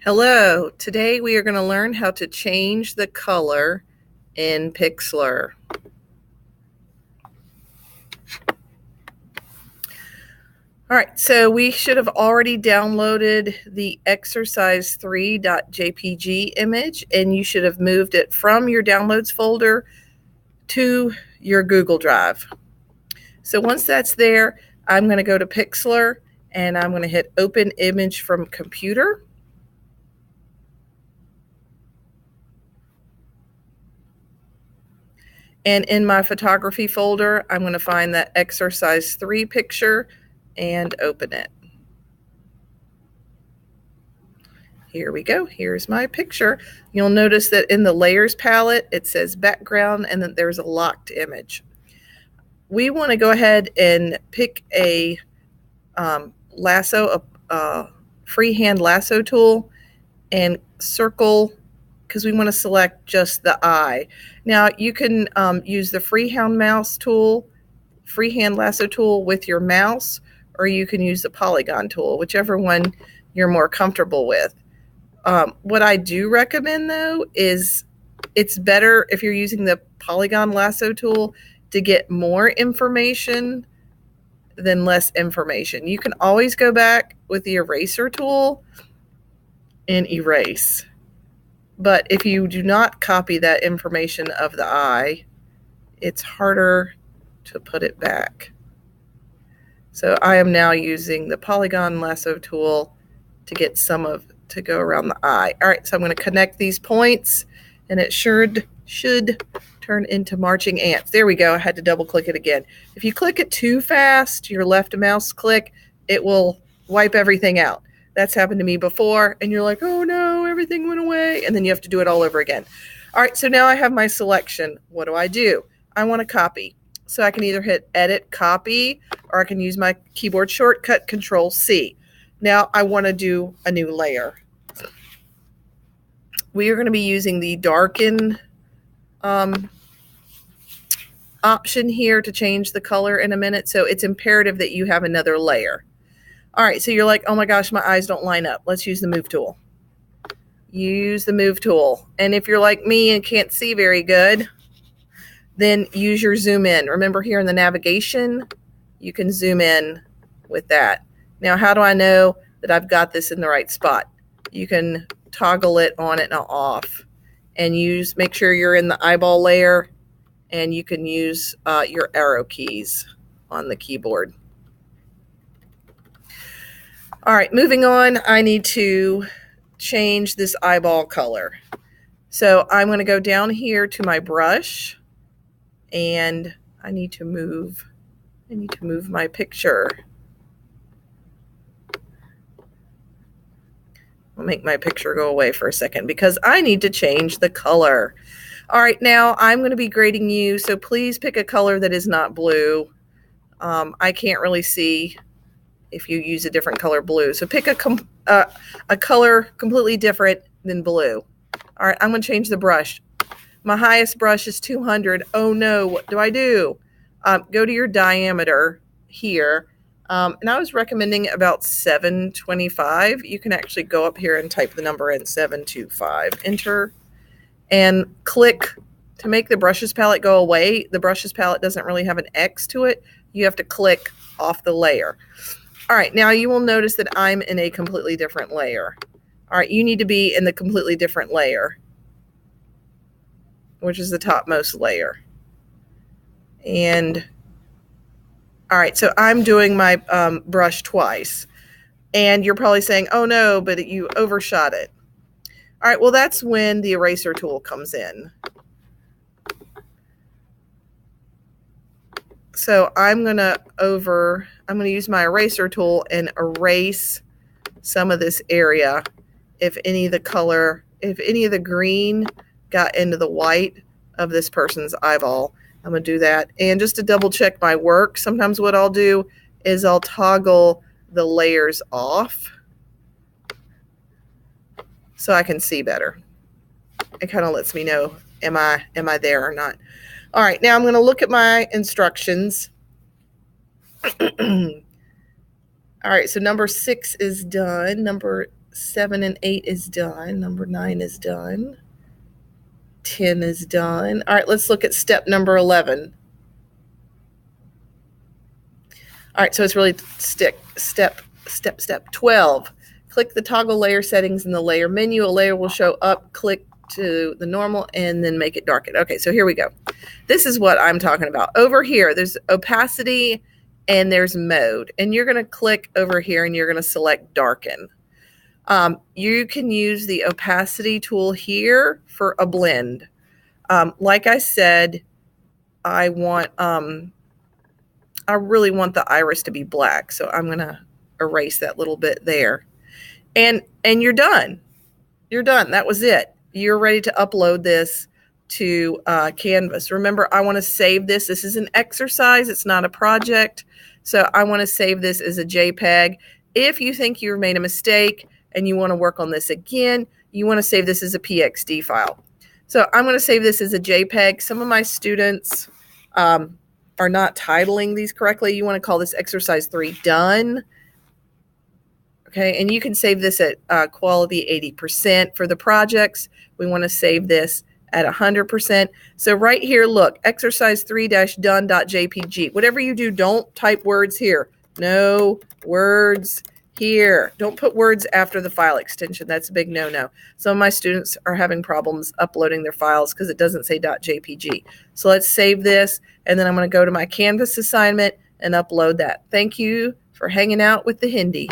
Hello, today we are going to learn how to change the color in Pixlr. All right, so we should have already downloaded the exercise3.jpg image, and you should have moved it from your downloads folder to your Google Drive. So once that's there, I'm going to go to Pixlr and I'm going to hit Open Image from Computer. And in my photography folder, I'm going to find that exercise 3 picture and open it. Here we go. Here's my picture. You'll notice that in the layers palette, it says background and then there's a locked image. We want to go ahead and pick a lasso, a freehand lasso tool, and circle because we want to select just the eye. Now you can use the freehand lasso tool with your mouse, or you can use the polygon tool, whichever one you're more comfortable with. What I do recommend though is it's better if you're using the polygon lasso tool to get more information than less information. You can always go back with the eraser tool and erase. But if you do not copy that information of the eye, it's harder to put it back. So I am now using the polygon lasso tool to get to go around the eye. All right, so I'm going to connect these points and it should turn into marching ants. There we go. I had to double click it again. If you click it too fast, your left mouse click, it will wipe everything out. That's happened to me before, and you're like, oh no, everything went away, and then you have to do it all over again. All right, so now I have my selection. What do? I want to copy. So I can either hit Edit, Copy, or I can use my keyboard shortcut, Control-C. Now I want to do a new layer. We are going to be using the Darken option here to change the color in a minute, so it's imperative that you have another layer. All right, so you're like, oh my gosh, my eyes don't line up. Let's use the Move tool. Use the Move tool. And if you're like me and can't see very good, then use your zoom in. Remember here in the navigation, you can zoom in with that. Now, how do I know that I've got this in the right spot? You can toggle it on and off and make sure you're in the eyeball layer, and you can use your arrow keys on the keyboard. All right, moving on, I need to change this eyeball color. So I'm going to go down here to my brush, and I need to move my picture. I'll make my picture go away for a second because I need to change the color. All right, now I'm going to be grading you, so please pick a color that is not blue. I can't really see if you use a different color blue. So pick a color completely different than blue. All right, I'm going to change the brush. My highest brush is 200. Oh no, what do? Go to your diameter here. And I was recommending about 725. You can actually go up here and type the number in, 725. Enter and click to make the brushes palette go away. The brushes palette doesn't really have an X to it. You have to click off the layer. All right, now you will notice that I'm in a completely different layer. All right, you need to be in the completely different layer, which is the topmost layer. And all right, so I'm doing my brush twice. And you're probably saying, oh no, but you overshot it. All right, well, that's when the eraser tool comes in. So I'm going to use my eraser tool and erase some of this area. If any of the green got into the white of this person's eyeball, I'm going to do that. And just to double check my work, sometimes what I'll do is I'll toggle the layers off so I can see better. It kind of lets me know, am I there or not? All right, now I'm going to look at my instructions. All right, so number 6 is done. Number 7 and 8 is done. Number 9 is done. 10 is done. All right, let's look at step number 11. All right, so it's really step 12. Click the toggle layer settings in the layer menu. A layer will show up. Click to the normal and then make it darken. Okay, so here we go. This is what I'm talking about. Over here, there's opacity and there's mode. And you're going to click over here and you're going to select darken. You can use the opacity tool here for a blend. Like I said, I really want the iris to be black, so I'm going to erase that little bit there. And you're done. You're done. That was it. You're ready to upload this to Canvas. Remember, I want to save this. This is an exercise. It's not a project. So I want to save this as a JPEG. If you think you've made a mistake and you want to work on this again, you want to save this as a PXD file. So I'm going to save this as a JPEG. Some of my students are not titling these correctly. You want to call this exercise 3 done. Okay, and you can save this at quality 80%. For the projects, we want to save this at 100%. So right here, look, exercise 3-done.jpg. Whatever you do, don't type words here. No words here. Don't put words after the file extension. That's a big no-no. Some of my students are having problems uploading their files because it doesn't say .jpg. So let's save this, and then I'm going to go to my Canvas assignment and upload that. Thank you for hanging out with the Hindi.